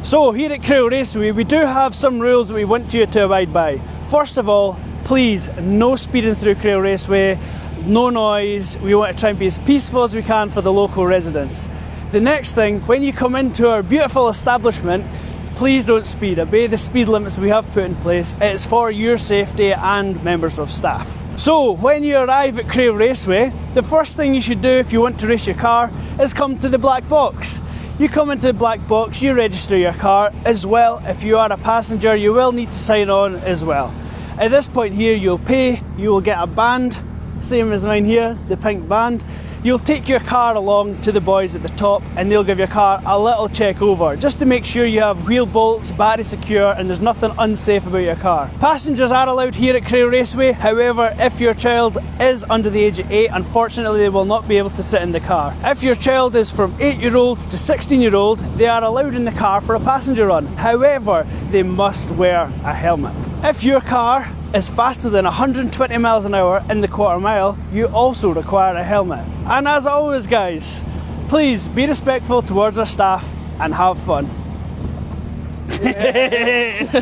So here at Crail Raceway, we do have some rules that we want you to abide by. First of all, please, no speeding through Crail Raceway, no noise. We want to try and be as peaceful as we can for the local residents. The next thing, when you come into our beautiful establishment, please don't speed. Obey the speed limits we have put in place. It's for your safety and members of staff. So when you arrive at Crail Raceway, the first thing you should do if you want to race your car is come to the black box. You come into the black box, you register your car as well. If you are a passenger, you will need to sign on as well. At this point here, you'll pay, you will get a band, same as mine here, the pink band. You'll take your car along to the boys at the top and they'll give your car a little check over just to make sure you have wheel bolts, battery secure, and there's nothing unsafe about your car. Passengers are allowed here at Crail Raceway. However, if your child is under the age of 8, unfortunately they will not be able to sit in the car. If your child is from 8-year-old to 16-year-old, they are allowed in the car for a passenger run. However, they must wear a helmet. If your car is faster than 120 miles an hour in the quarter mile, you also require a helmet. And as always guys, please be respectful towards our staff and have fun. Yes.